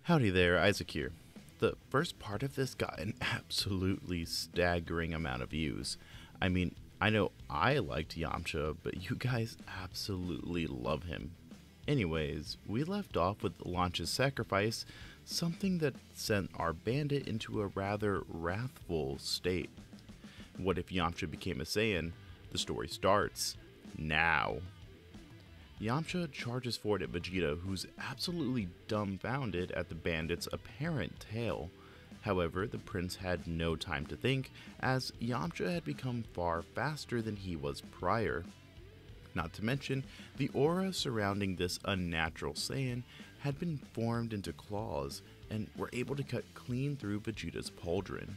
Howdy there, Isaac here. The first part of this got an absolutely staggering amount of views. I mean, I know I liked Yamcha, but you guys absolutely love him. Anyways, we left off with Launch's sacrifice, something that sent our bandit into a rather wrathful state. What if Yamcha became a Saiyan? The story starts now. Yamcha charges forward at Vegeta, who's absolutely dumbfounded at the bandit's apparent tail. However, the prince had no time to think, as Yamcha had become far faster than he was prior. Not to mention, the aura surrounding this unnatural Saiyan had been formed into claws and were able to cut clean through Vegeta's pauldron.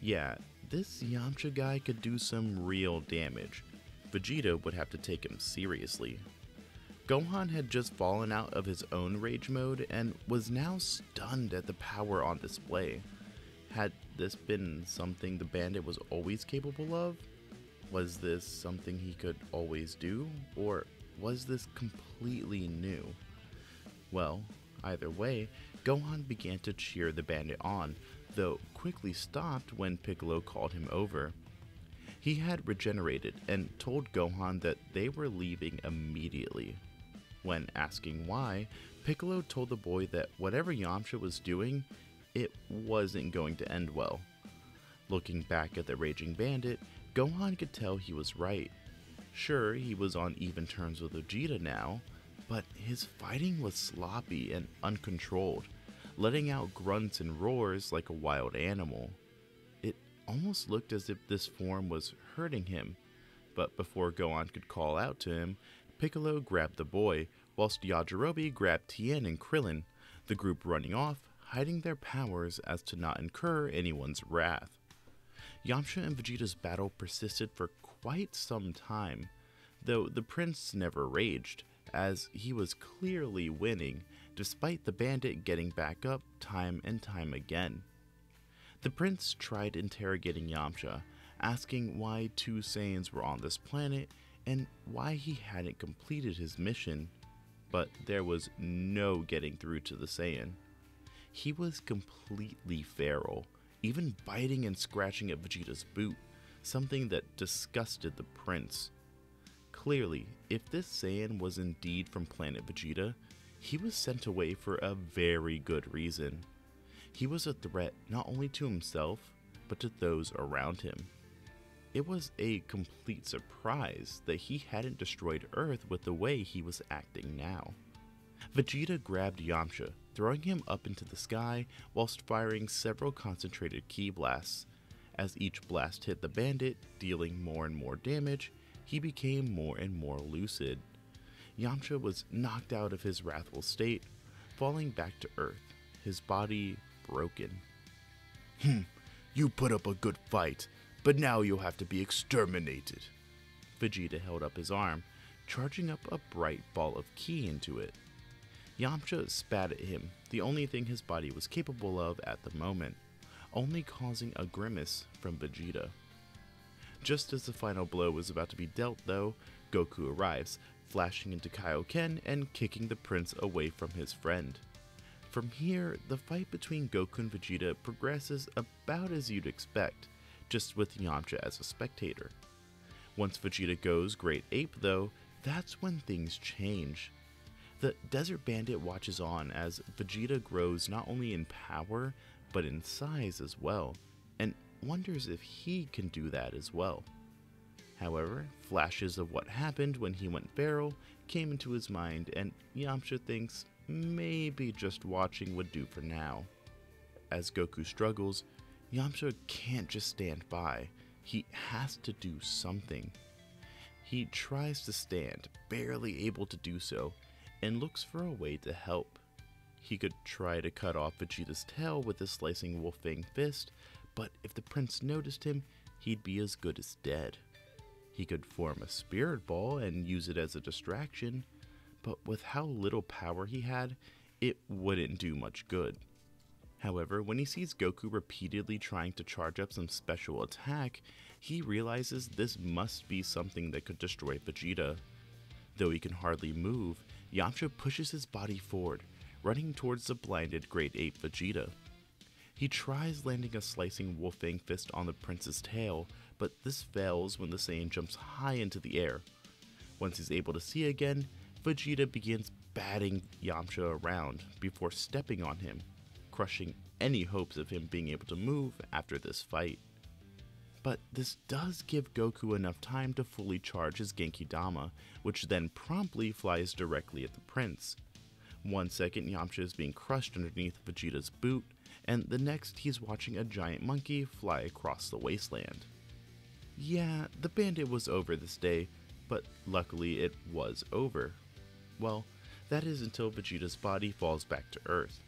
Yeah, this Yamcha guy could do some real damage. Vegeta would have to take him seriously. Gohan had just fallen out of his own rage mode and was now stunned at the power on display. Had this been something the bandit was always capable of? Was this something he could always do? Or was this completely new? Well, either way, Gohan began to cheer the bandit on, though quickly stopped when Piccolo called him over. He had regenerated and told Gohan that they were leaving immediately. When asking why, Piccolo told the boy that whatever Yamcha was doing, it wasn't going to end well. Looking back at the raging bandit, Gohan could tell he was right. Sure, he was on even terms with Vegeta now, but his fighting was sloppy and uncontrolled, letting out grunts and roars like a wild animal. It almost looked as if this form was hurting him, but before Gohan could call out to him, Piccolo grabbed the boy, whilst Yajirobe grabbed Tien and Krillin, the group running off, hiding their powers as to not incur anyone's wrath. Yamcha and Vegeta's battle persisted for quite some time, though the prince never raged, as he was clearly winning, despite the bandit getting back up time and time again. The prince tried interrogating Yamcha, asking why two Saiyans were on this planet and why he hadn't completed his mission, but there was no getting through to the Saiyan. He was completely feral, even biting and scratching at Vegeta's boot, something that disgusted the prince. Clearly, if this Saiyan was indeed from planet Vegeta, he was sent away for a very good reason. He was a threat not only to himself, but to those around him. It was a complete surprise that he hadn't destroyed Earth with the way he was acting now. Vegeta grabbed Yamcha, throwing him up into the sky whilst firing several concentrated ki blasts. As each blast hit the bandit, dealing more and more damage, he became more and more lucid. Yamcha was knocked out of his wrathful state, falling back to Earth, his body broken. You put up a good fight, but now you'll have to be exterminated. Vegeta held up his arm, charging up a bright ball of ki into it. Yamcha spat at him, the only thing his body was capable of at the moment, only causing a grimace from Vegeta. Just as the final blow was about to be dealt though, Goku arrives, flashing into Kaioken and kicking the prince away from his friend. From here, the fight between Goku and Vegeta progresses about as you'd expect, just with Yamcha as a spectator. Once Vegeta goes Great Ape though, that's when things change. The Desert Bandit watches on as Vegeta grows not only in power, but in size as well, and wonders if he can do that as well. However, flashes of what happened when he went feral came into his mind, and Yamcha thinks maybe just watching would do for now. As Goku struggles, Yamcha can't just stand by, he has to do something. He tries to stand, barely able to do so, and looks for a way to help. He could try to cut off Vegeta's tail with his slicing wolf-fang fist, but if the prince noticed him, he'd be as good as dead. He could form a spirit ball and use it as a distraction, but with how little power he had, it wouldn't do much good. However, when he sees Goku repeatedly trying to charge up some special attack, he realizes this must be something that could destroy Vegeta. Though he can hardly move, Yamcha pushes his body forward, running towards the blinded Great Ape Vegeta. He tries landing a slicing Wolfang fist on the prince's tail, but this fails when the Saiyan jumps high into the air. Once he's able to see again, Vegeta begins batting Yamcha around before stepping on him, crushing any hopes of him being able to move after this fight. But this does give Goku enough time to fully charge his Genki Dama, which then promptly flies directly at the prince. 1 second Yamcha is being crushed underneath Vegeta's boot, and the next he's watching a giant monkey fly across the wasteland. Yeah, the bandit was over this day, but luckily it was over. Well, that is until Vegeta's body falls back to Earth.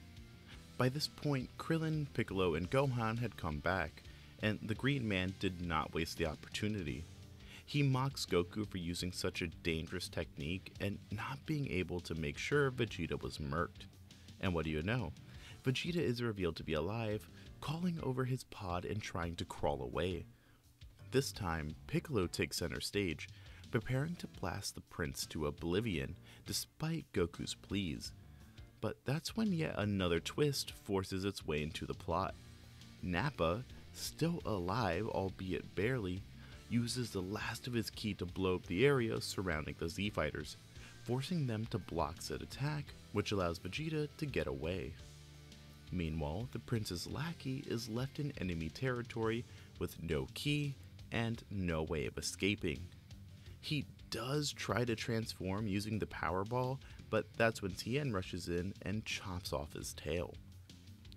By this point, Krillin, Piccolo, and Gohan had come back, and the Green Man did not waste the opportunity. He mocks Goku for using such a dangerous technique and not being able to make sure Vegeta was murked. And what do you know? Vegeta is revealed to be alive, calling over his pod and trying to crawl away. This time, Piccolo takes center stage, preparing to blast the prince to oblivion despite Goku's pleas. But that's when yet another twist forces its way into the plot. Nappa, still alive albeit barely, uses the last of his ki to blow up the area surrounding the Z-Fighters, forcing them to block said attack, which allows Vegeta to get away. Meanwhile, the prince's lackey is left in enemy territory with no ki and no way of escaping. He does try to transform using the Power Ball, but that's when Tien rushes in and chops off his tail.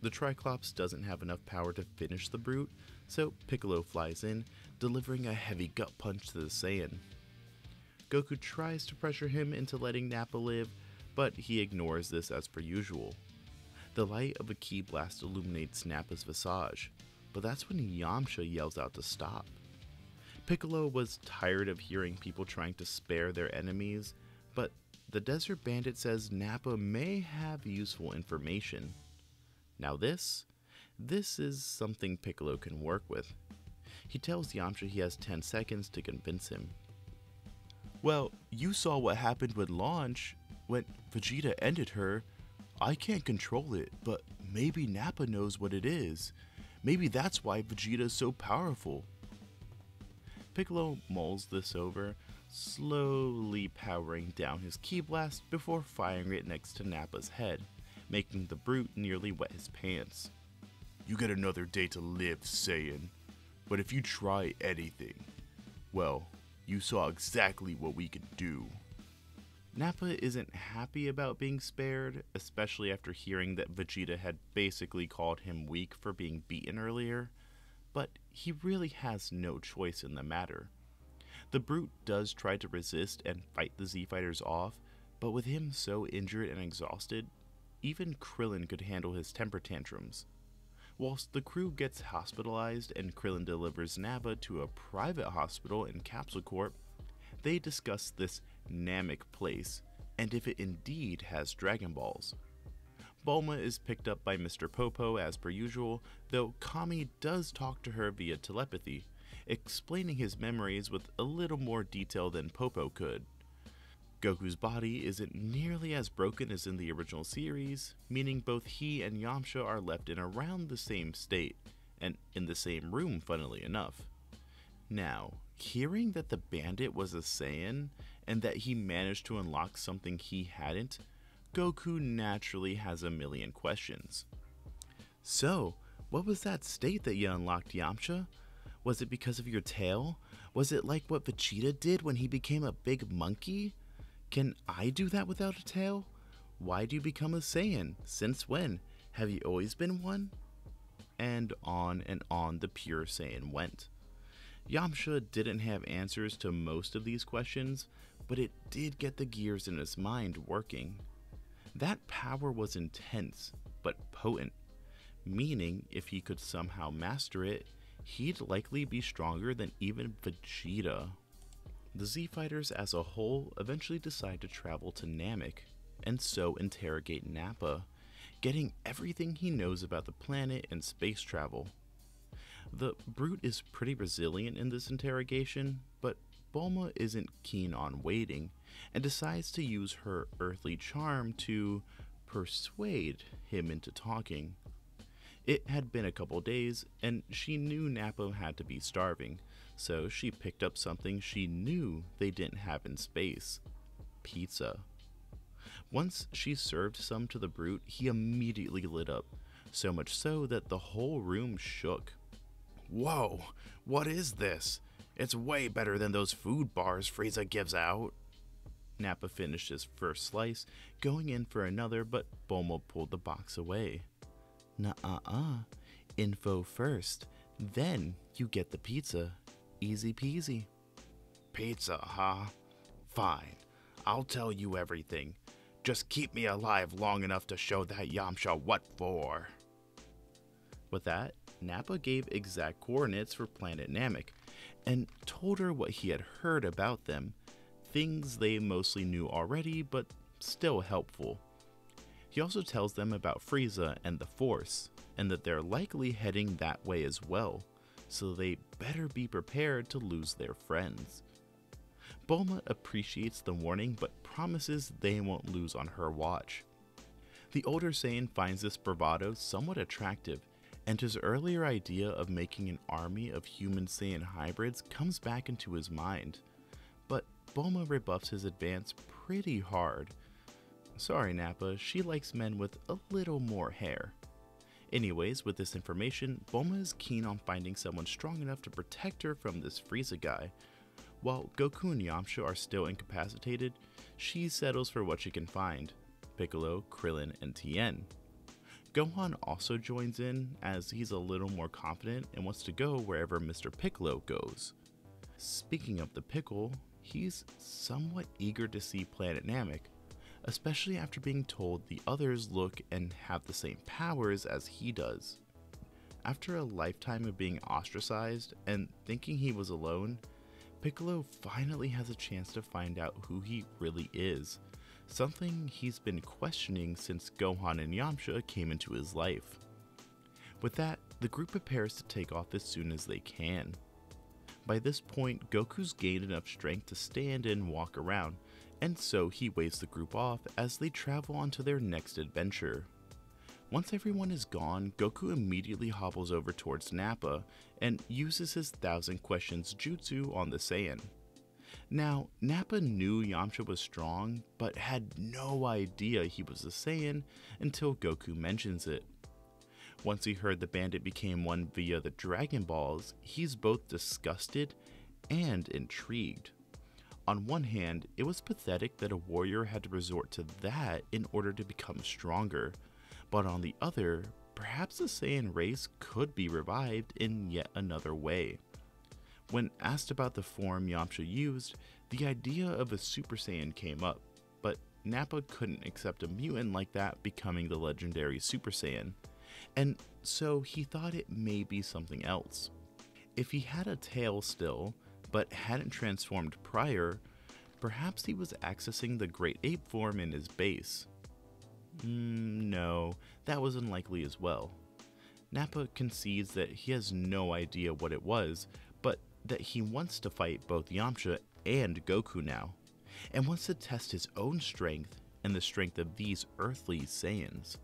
The Triclops doesn't have enough power to finish the brute, so Piccolo flies in, delivering a heavy gut punch to the Saiyan. Goku tries to pressure him into letting Nappa live, but he ignores this as per usual. The light of a ki blast illuminates Nappa's visage, but that's when Yamcha yells out to stop. Piccolo was tired of hearing people trying to spare their enemies, but the Desert Bandit says Nappa may have useful information. Now this is something Piccolo can work with. He tells Yamcha he has 10 seconds to convince him. Well, you saw what happened with Launch. When Vegeta ended her, I can't control it, but maybe Nappa knows what it is. Maybe that's why Vegeta is so powerful. Piccolo mulls this over, slowly powering down his ki blast before firing it next to Nappa's head, making the brute nearly wet his pants. You get another day to live, Saiyan. But if you try anything, well, you saw exactly what we could do. Nappa isn't happy about being spared, especially after hearing that Vegeta had basically called him weak for being beaten earlier, but he really has no choice in the matter. The brute does try to resist and fight the Z-Fighters off, but with him so injured and exhausted, even Krillin could handle his temper tantrums. Whilst the crew gets hospitalized and Krillin delivers Nappa to a private hospital in Capsule Corp, they discuss this Namek place and if it indeed has Dragon Balls. Bulma is picked up by Mr. Popo as per usual, though Kami does talk to her via telepathy, explaining his memories with a little more detail than Popo could. Goku's body isn't nearly as broken as in the original series, meaning both he and Yamcha are left in around the same state, and in the same room funnily enough. Now, hearing that the bandit was a Saiyan, and that he managed to unlock something he hadn't, Goku naturally has a million questions. So, what was that state that you unlocked, Yamcha? Was it because of your tail? Was it like what Vegeta did when he became a big monkey? Can I do that without a tail? Why do you become a Saiyan? Since when? Have you always been one? And on the pure Saiyan went. Yamcha didn't have answers to most of these questions, but it did get the gears in his mind working. That power was intense, but potent, meaning if he could somehow master it, he'd likely be stronger than even Vegeta. The Z-Fighters as a whole eventually decide to travel to Namek, and so interrogate Nappa, getting everything he knows about the planet and space travel. The brute is pretty resilient in this interrogation, but Bulma isn't keen on waiting, and decides to use her earthly charm to persuade him into talking. It had been a couple days, and she knew Nappa had to be starving, so she picked up something she knew they didn't have in space: pizza. Once she served some to the brute, he immediately lit up, so much so that the whole room shook. "Whoa, what is this? It's way better than those food bars Frieza gives out." Nappa finished his first slice, going in for another, but Bulma pulled the box away. "Nuh-uh-uh. Info first, then you get the pizza. Easy peasy." "Pizza, huh? Fine. I'll tell you everything. Just keep me alive long enough to show that Yamcha what for." With that, Nappa gave exact coordinates for planet Namek, and told her what he had heard about them, things they mostly knew already, but still helpful. He also tells them about Frieza and the Force, and that they're likely heading that way as well, so they better be prepared to lose their friends. Bulma appreciates the warning, but promises they won't lose on her watch. The older Saiyan finds this bravado somewhat attractive, and his earlier idea of making an army of human Saiyan hybrids comes back into his mind. But Bulma rebuffs his advance pretty hard. Sorry Nappa, she likes men with a little more hair. Anyways, with this information, Bulma is keen on finding someone strong enough to protect her from this Frieza guy. While Goku and Yamcha are still incapacitated, she settles for what she can find: Piccolo, Krillin, and Tien. Gohan also joins in, as he's a little more confident and wants to go wherever Mr. Piccolo goes. Speaking of the Pickle, he's somewhat eager to see planet Namek, especially after being told the others look and have the same powers as he does. After a lifetime of being ostracized and thinking he was alone, Piccolo finally has a chance to find out who he really is, something he's been questioning since Gohan and Yamcha came into his life. With that, the group prepares to take off as soon as they can. By this point, Goku's gained enough strength to stand and walk around, and so he waves the group off as they travel on to their next adventure. Once everyone is gone, Goku immediately hobbles over towards Nappa and uses his 1,000 questions jutsu on the Saiyan. Now, Nappa knew Yamcha was strong, but had no idea he was a Saiyan until Goku mentions it. Once he heard the bandit became one via the Dragon Balls, he's both disgusted and intrigued. On one hand, it was pathetic that a warrior had to resort to that in order to become stronger, but on the other, perhaps the Saiyan race could be revived in yet another way. When asked about the form Yamcha used, the idea of a Super Saiyan came up, but Nappa couldn't accept a mutant like that becoming the legendary Super Saiyan, and so he thought it may be something else. If he had a tail still, but hadn't transformed prior, perhaps he was accessing the Great Ape form in his base. No, that was unlikely as well. Nappa concedes that he has no idea what it was, but that he wants to fight both Yamcha and Goku now, and wants to test his own strength and the strength of these earthly Saiyans.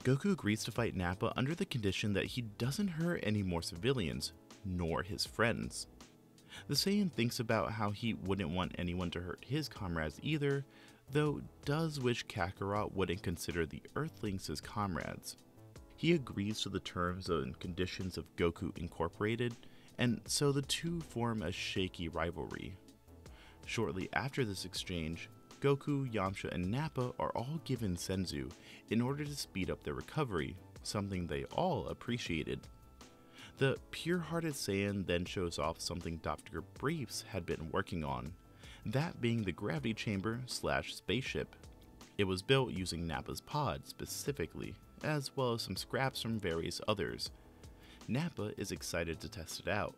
Goku agrees to fight Nappa under the condition that he doesn't hurt any more civilians, nor his friends. The Saiyan thinks about how he wouldn't want anyone to hurt his comrades either, though does wish Kakarot wouldn't consider the Earthlings his comrades. He agrees to the terms and conditions of Goku Incorporated, and so the two form a shaky rivalry. Shortly after this exchange, Goku, Yamcha, and Nappa are all given Senzu in order to speed up their recovery, something they all appreciated. The pure-hearted Saiyan then shows off something Dr. Briefs had been working on, that being the gravity chamber / spaceship. It was built using Nappa's pod specifically, as well as some scraps from various others. Nappa is excited to test it out,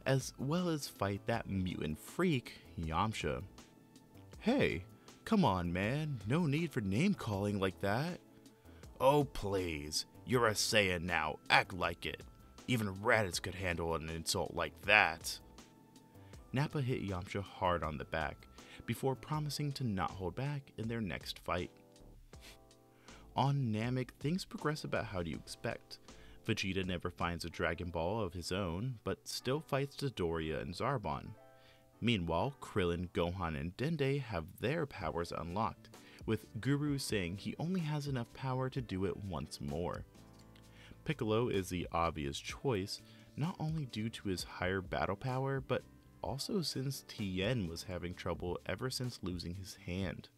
as well as fight that mutant freak, Yamcha. "Hey, come on man, no need for name calling like that." "Oh please, you're a Saiyan now, act like it. Even Raditz could handle an insult like that." Nappa hit Yamcha hard on the back, before promising to not hold back in their next fight. On Namek, things progress about how you expect. Vegeta never finds a Dragon Ball of his own, but still fights Dodoria and Zarbon. Meanwhile, Krillin, Gohan, and Dende have their powers unlocked, with Guru saying he only has enough power to do it once more. Piccolo is the obvious choice, not only due to his higher battle power, but also since Tien was having trouble ever since losing his hand.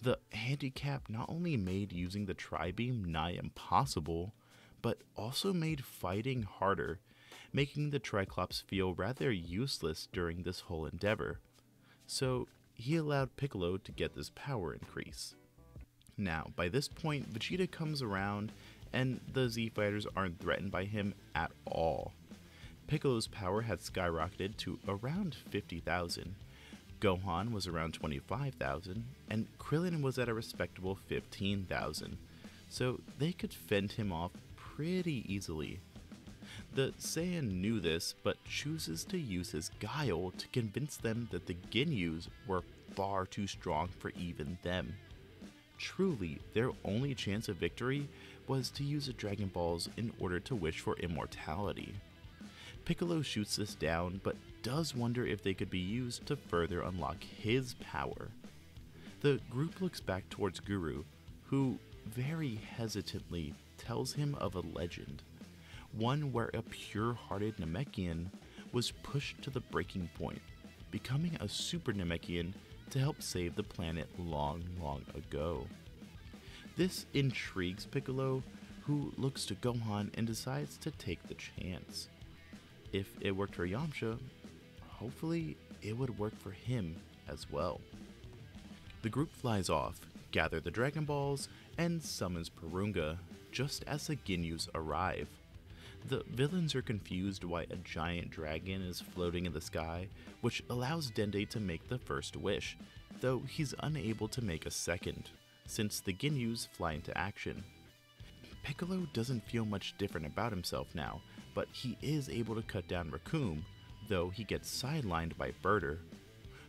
The handicap not only made using the Tri-Beam nigh impossible, but also made fighting harder, making the Triclops feel rather useless during this whole endeavor. So he allowed Piccolo to get this power increase. Now, by this point, Vegeta comes around and the Z Fighters aren't threatened by him at all. Piccolo's power had skyrocketed to around 50,000, Gohan was around 25,000, and Krillin was at a respectable 15,000, so they could fend him off pretty easily. The Saiyan knew this, but chooses to use his guile to convince them that the Ginyus were far too strong for even them. Truly, their only chance of victory was to use the Dragon Balls in order to wish for immortality. Piccolo shoots this down, but does wonder if they could be used to further unlock his power. The group looks back towards Guru, who very hesitantly tells him of a legend, one where a pure-hearted Namekian was pushed to the breaking point, becoming a super Namekian to help save the planet long ago. This intrigues Piccolo, who looks to Gohan and decides to take the chance. If it worked for Yamcha, hopefully it would work for him as well. The group flies off, gather the Dragon Balls, and summons Porunga just as the Ginyus arrive. The villains are confused why a giant dragon is floating in the sky, which allows Dende to make the first wish, though he's unable to make a second, since the Ginyus fly into action. Piccolo doesn't feel much different about himself now, but he is able to cut down Raccoon, though he gets sidelined by Birder.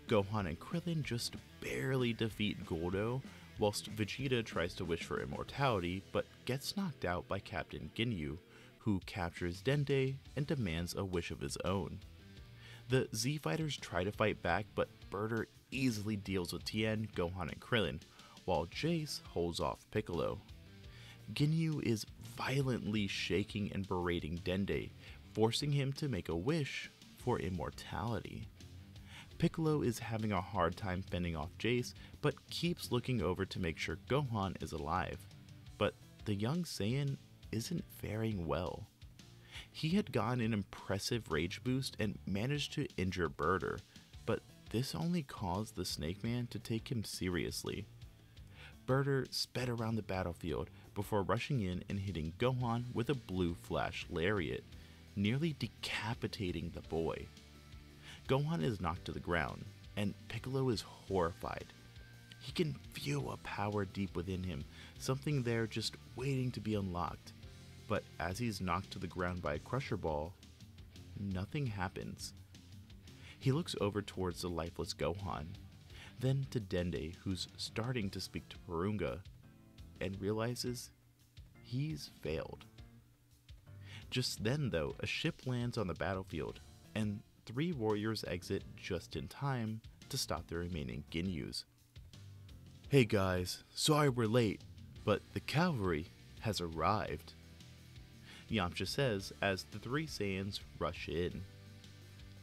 Gohan and Krillin just barely defeat Goldo, whilst Vegeta tries to wish for immortality but gets knocked out by Captain Ginyu, who captures Dende and demands a wish of his own. The Z Fighters try to fight back, but Birder easily deals with Tien, Gohan, and Krillin, while Jace holds off Piccolo. Ginyu is violently shaking and berating Dende, forcing him to make a wish for immortality. Piccolo is having a hard time fending off Jace, but keeps looking over to make sure Gohan is alive. But the young Saiyan isn't faring well. He had gotten an impressive rage boost and managed to injure Birder, but this only caused the Snake Man to take him seriously. Birder sped around the battlefield before rushing in and hitting Gohan with a blue flash lariat, nearly decapitating the boy. Gohan is knocked to the ground, and Piccolo is horrified. He can feel a power deep within him, something there just waiting to be unlocked. But as he's knocked to the ground by a Crusher Ball, nothing happens. He looks over towards the lifeless Gohan, then to Dende, who's starting to speak to Porunga, and realizes he's failed. Just then, though, a ship lands on the battlefield, and 3 warriors exit just in time to stop the remaining Ginyus. "Hey guys, sorry we're late, but the cavalry has arrived," Yamcha says as the 3 Saiyans rush in.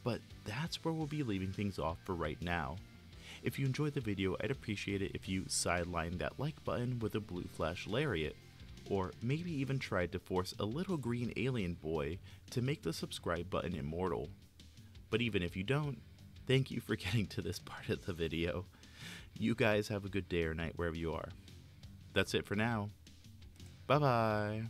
But that's where we'll be leaving things off for right now. If you enjoyed the video, I'd appreciate it if you sidelined that like button with a blue flash lariat, or maybe even tried to force a little green alien boy to make the subscribe button immortal. But even if you don't, thank you for getting to this part of the video. You guys have a good day or night wherever you are. That's it for now. Bye bye.